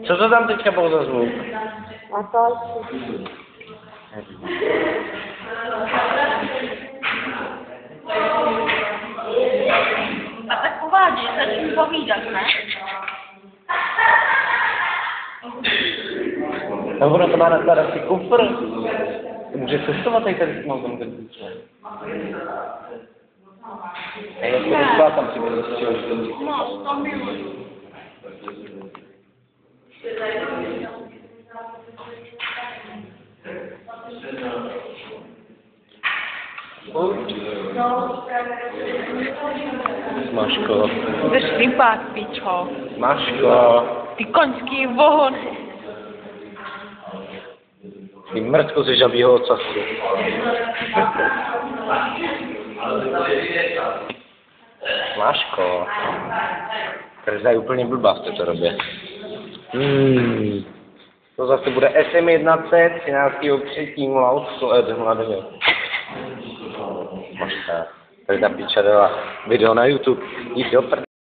Co to tam teďka bylo za zvuk? A to A tak uvádí, začnu povídat, ne? No ono to má nakládat si kufr. Může cestovat tady s mozem ten kufr. Hej, já tam si budu No, to miluji. Maško. Jdeš rybák, pičo. Maško. Ty koňský vohon. Ty mrtko ze žabího ocasu. Maško. Krzda je úplně blbá v této době. To zase bude SM11, 13.3. Mladého. Maška. Tady ta piča dala video na YouTube. Jít do